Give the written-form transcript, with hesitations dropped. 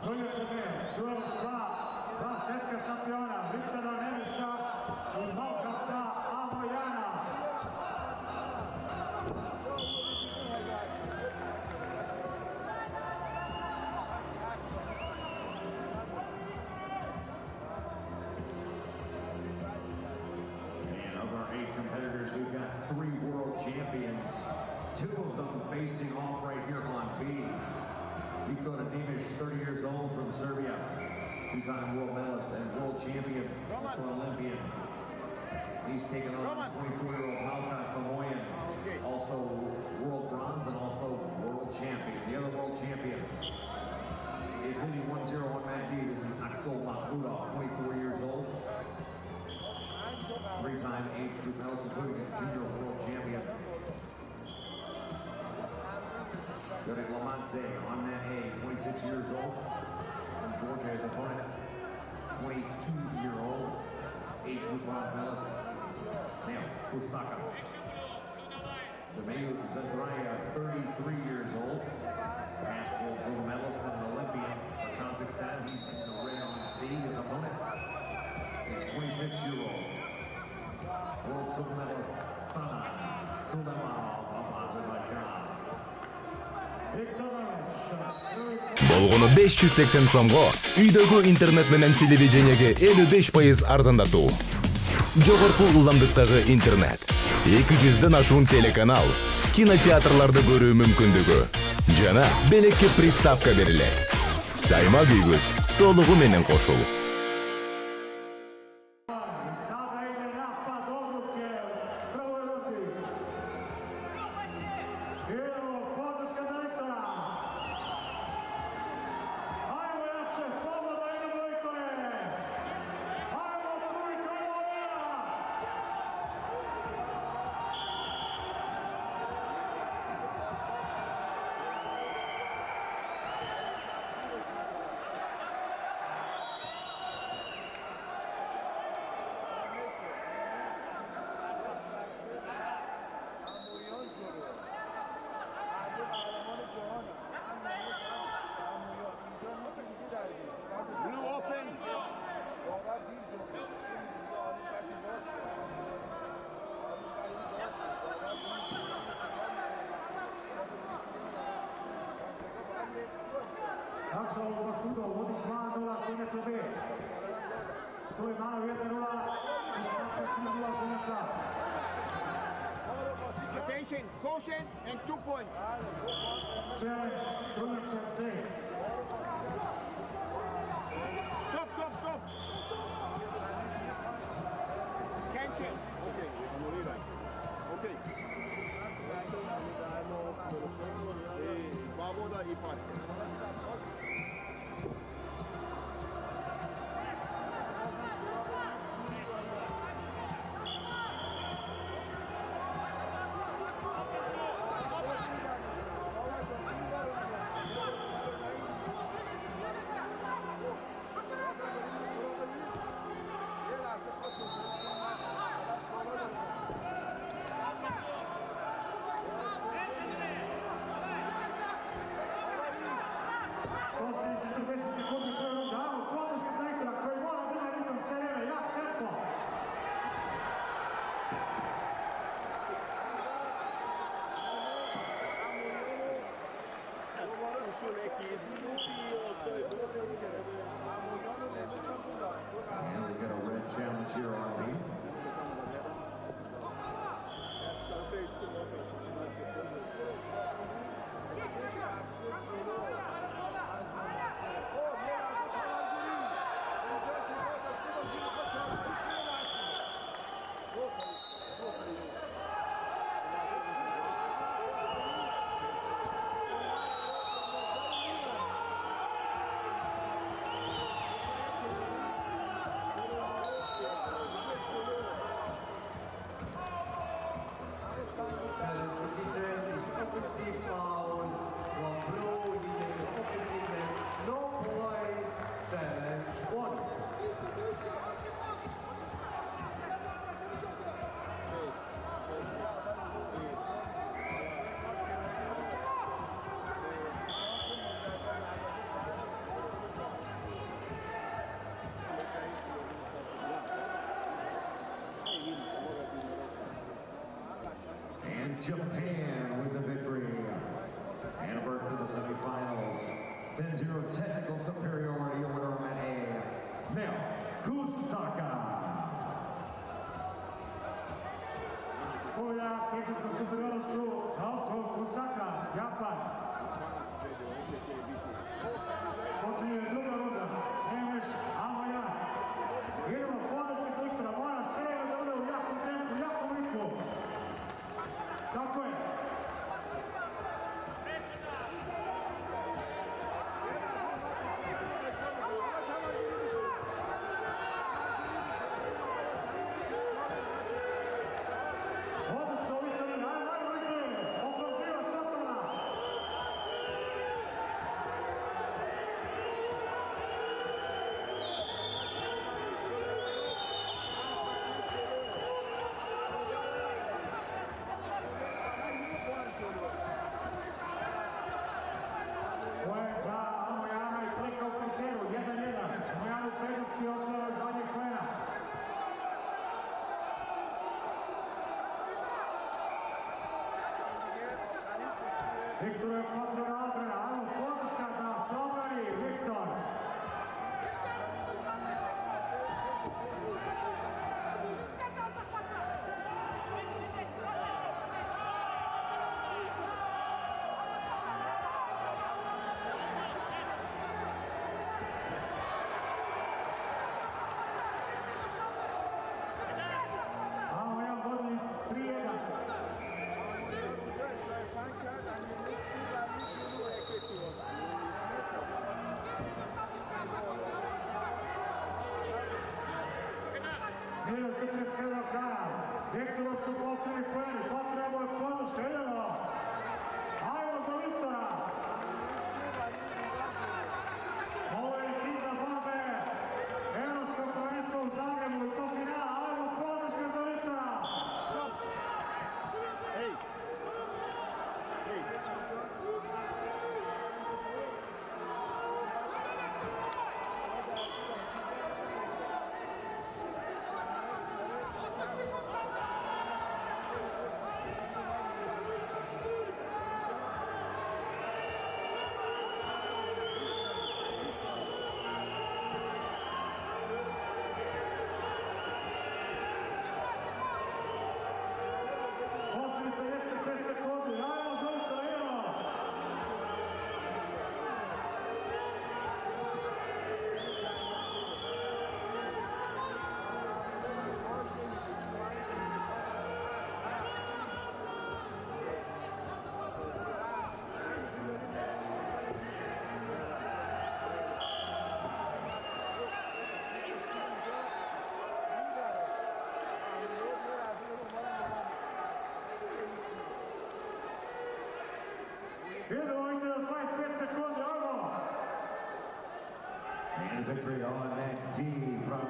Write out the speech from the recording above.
Dojučer duel sva dva svjetska šampiona Viktora Nemiša i Malkasa Amojana. And of our 8 competitors, we've got 3 world champions, 2 of them facing off right here on B. Viktor Nemiš, 30 years old from Serbia, 2-time world medalist and world champion, also Olympian. He's taken on 24-year-old Malkas Samoyan, also world bronze and also world champion. The other world champion is hitting 1-0 on Mat D. This is Axel Makhmudov, 24 years old. 3-time age group medalist, including a junior world champion. Derek Lamantze on that A, 26 years old. From Georgia, his opponent, 22-year-old age group bronze medalist. Now, Osaka. Domenu Zandraya, 33 years old. Past world silver medalist and an Olympian for Kazakhstan. He's in the red on C. His opponent is 26-year-old world silver medalist Sana Sudamarov of Azerbaijan. Болгону 580 сомго үйдөгү интернет менен телевидениеге 55% арзандатуу. Жогорку ылдамдыктагы интернет, 200ден ашуун телеканал, кинотеатрларды көрүү мүмкүндүгү жана белекке приставка берилет. Сайма үйгүз толугу менен кошул. Axel Makhmudov vodi 2-0 stinjača B. Sulejmanov 1-0 i Sapek 0 stinjača. Attention, caution and 2 points. Challenge stinjača D. Stop, stop, stop. Cancel. Okay, anuliraj. Okay. Dva voda i par. Poslije 40 sekundi prvog dana, podrška za Viktora koji mora da ima ritam sve vreme, jak tempo. And we got a red challenge here on B. Japan with the victory. And birth to the semifinals. 10-0 technical superiority over Romania. Naoya Kusaka. こうやtehničkom superiornošću Naoko Kusaka, Japan. Počinje druga runda. Nemeš Amoja. Idemo podrške sa Viktora. Mora sve da bude u jakom tempu, jakom ritmu. Tako je. Viktor je potrebna odbrana, ajmo podrška da se obrani Viktor. Ajmo jedan bodni 3-1. Minut 41 kraja. Viktoru su potrebni poeni, potrebno je podrška, idemo! Ajmo za Viktora! Ovo je iza borbe Evropskog prvenstva u Zagrebu i to finala, ajmo podrška za Viktora! Hey! Hey! Idemo ide 25 sekundi, ajmo! And victory on that D from